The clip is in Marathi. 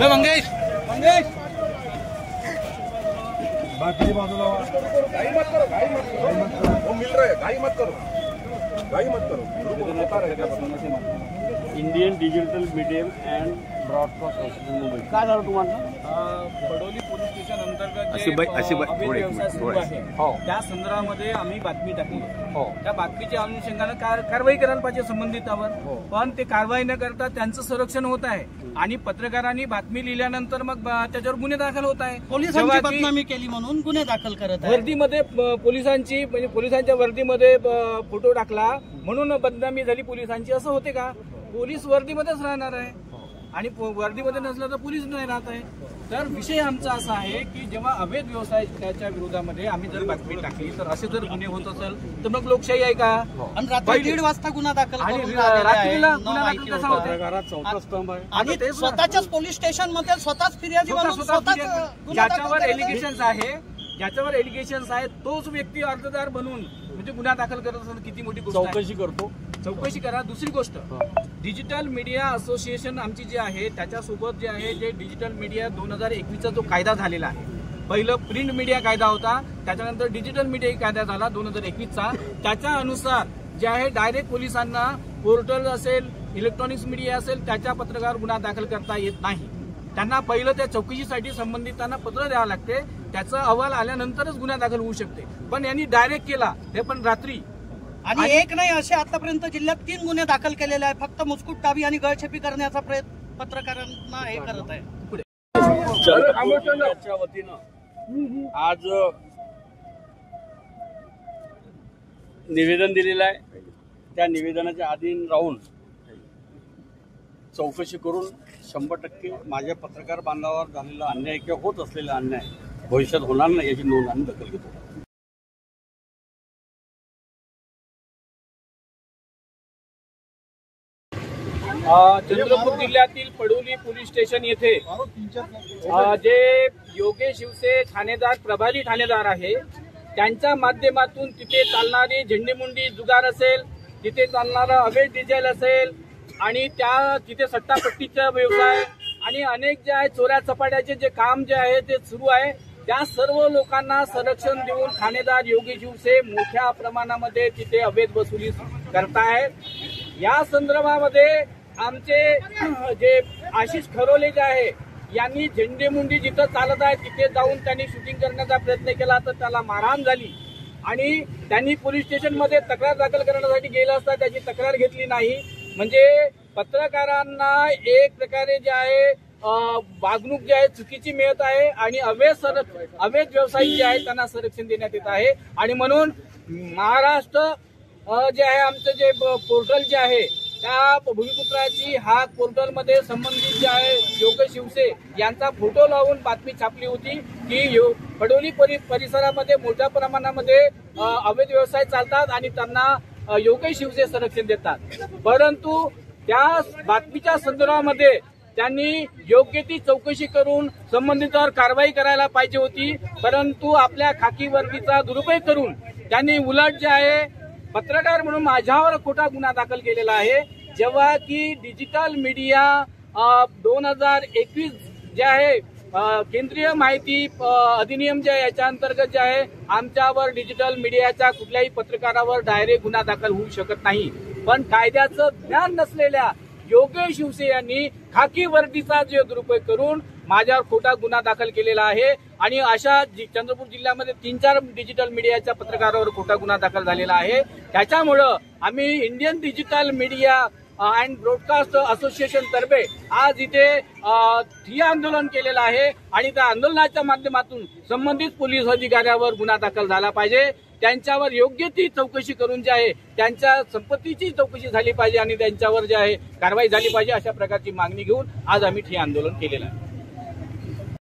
मंगेश बाकी बाजूला घाई मत करो, घाई मत करो, वो मिल रहे, घाई मत करो, घाई मत करो। Indian digital medium and broadcast association Mumbai काय झालं तुम्हाला? बडोली पोलीस स्टेशन अंतर्गत अशी अवैध व्यवसाय सुरू आहे त्या संदर्भामध्ये आम्ही बातमी टाकली। त्या बातमीच्या अनुषंगाने कारवाई करायला पाहिजे संबंधितावर, पण ते कारवाई न करता त्यांचं संरक्षण होत आहे आणि पत्रकारांनी बातमी लिहिल्यानंतर मग त्याच्यावर गुन्हे दाखल होत आहे। पोलिसांची बदनामी केली म्हणून गुन्हे दाखल करत आहे। वर्दीमध्ये पोलिसांची म्हणजे पोलिसांच्या वर्दीमध्ये फोटो टाकला म्हणून बदनामी झाली पोलिसांची, असं होते का? पोलीस वर्दीमध्येच राहणार आहे आणि वर्दीमध्ये नसलं तर पोलीस नाही राहत आहे। तर विषय आमचा असा आहे की जेव्हा अवैध व्यवसायाच्या विरोधामध्ये आम्ही जर बातमी टाकली तर असे जर गुन्हे होत असेल तर मग लोकशाही आहे का? आणि रात्री 1:30 वाजता गुन्हा दाखल आणि करून रात्रीला गुन्हा दाखल कसा होता? चौथा स्तंभ आहे आणि स्वतःच्याच पोलीस स्टेशन मध्ये स्वतःच फिर्यादी बनवून ज्याच्यावर एलिगेशन्स आहेत तोच व्यक्ती अर्जदार बनून म्हणजे गुन्हा दाखल करत असेल किती मोठी गोष्ट आहे। चौकशी करतो, चौकशी करा। दुसरी गोष्ट, डिजिटल मीडिया असोसिएशन आमची जी आहे त्याच्यासोबत जे आहे जे डिजिटल मीडिया 2021चा जो कायदा झालेला आहे, पहिलं प्रिंट मीडिया कायदा होता, त्याच्यानंतर डिजिटल मीडिया कायदा झाला 2021चा। त्याच्या अनुसार जे आहे डायरेक्ट पोलिसांना पोर्टल असेल इलेक्ट्रॉनिक्स मीडिया असेल त्याच्या पत्रकारावर गुन्हा दाखल करता येत नाही। त्यांना पहिलं त्या चौकशीसाठी संबंधितांना पत्र द्यावं लागते, त्याचा अहवाल आल्यानंतरच गुन्हा दाखल होऊ शकते। पण यांनी डायरेक्ट केला ते पण रात्री। आणि एक नाही असे आतापर्यंत जिल्ह्यात 3 गुन्हे दाखल केलेले आहेत। फक्त मुस्कुटदाबी आणि गळछेपी करण्याचा प्रयत्न पत्रकारांना हे करत आहे। चंद्रपूरच्या वतीनं आज निवेदन दिलेलं आहे। त्या निवेदनाच्या अधीन राहून चौकशी करून 100% माझ्या पत्रकार बांधवावर झालेला अन्याय किंवा होत असलेला अन्याय भविष्यात होणार नाही याची नोंद आम्ही दखल घेतो। चंद्रपूर जिल्ह्यातील पडोली पोलीस स्टेशन येथे जे योगेश शिवसे ठाणेदार प्रभारी ठाणेदार आहे त्यांच्या माध्यमातून तिथे चालणारी झेंडेमुंडी जुगार असेल, तिथे चालणारा अवैध डिझेल असेल आणि तिथे सट्टापट्टीचा व्यवसाय आणि अनेक जे आहे चोऱ्या चपाट्याचे जे काम जे आहे ते सुरू आहे, त्या सर्व लोकांना संरक्षण देऊन ठाणेदार योगेश शिवसे मोठ्या प्रमाणामध्ये तिथे अवैध वसुली करतायत। या संदर्भामध्ये आमचे जे आशिष खरोले जे आहे यांनी झेंडेमुंडी जिथं चालत आहे तिथे जाऊन त्यांनी शूटिंग करण्याचा प्रयत्न केला तर त्याला मारहाण झाली आणि त्यांनी पोलीस स्टेशनमध्ये तक्रार दाखल करण्यासाठी गेलं असता त्याची तक्रार घेतली नाही। म्हणजे पत्रकारांना एक प्रकारे जे आहे वागणूक जे आहे चुकीची मिळत आहे आणि अवैध व्यवसायिक जे आहे त्यांना संरक्षण देण्यात येत आहे। आणि म्हणून महाराष्ट्र जे आहे आमचं जे पोर्टल जे आहे त्या भूमिपुत्राची हाक पोर्टलमध्ये संबंधित जे आहे योगेश शिवसे यांचा फोटो लावून बातमी छापली होती की पडोली परिसरामध्ये मोठ्या प्रमाणामध्ये अवैध व्यवसाय चालतात आणि त्यांना योगेश शिवसे संरक्षण देतात। परंतु त्या बातमीच्या संदर्भामध्ये त्यांनी योग्य ती चौकशी करून संबंधितांवर कारवाई करायला पाहिजे होती, परंतु आपल्या खाकी वर्दीचा दुरुपयोग करून त्यांनी उलट जे आहे पत्रकार म्हणून माझ्यावर खोटा गुन्हा दाखल केलेला आहे। जेव्हा की डिजिटल मीडिया 2021 जे आहे केंद्रीय माहिती अधिनियम जे आहे याच्या अंतर्गत जे आहे आमच्यावर डिजिटल मीडियाच्या कुठल्याही पत्रकारावर डायरेक्ट गुन्हा दाखल होऊ शकत नाही। पण कायद्याचं ज्ञान नसलेल्या योगेश शिवसे यांनी खाकी वर्दीचा जे दुरुपयोग करून माझ्यावर खोटा गुन्हा दाखल केलेला आहे आणि अशा चंद्रपूर जिल्ह्यामध्ये 3-4 डिजिटल मीडियाच्या पत्रकारावर खोटा गुन्हा दाखल झालेला आहे। त्याच्यामुळं आम्ही Indian digital media and broadcast association तर्फे आज इथे ठिय्या आंदोलन केलेलं आहे आणि त्या आंदोलनाच्या माध्यमातून संबंधित पोलीस अधिकाऱ्यावर गुन्हा दाखल झाला पाहिजे, त्यांच्यावर योग्य ती चौकशी करून जे आहे त्यांच्या संपत्तीची चौकशी झाली पाहिजे आणि त्यांच्यावर जे आहे कारवाई झाली पाहिजे अशा प्रकारची मागणी घेऊन आज आम्ही ठिय्या आंदोलन केलेलं आहे।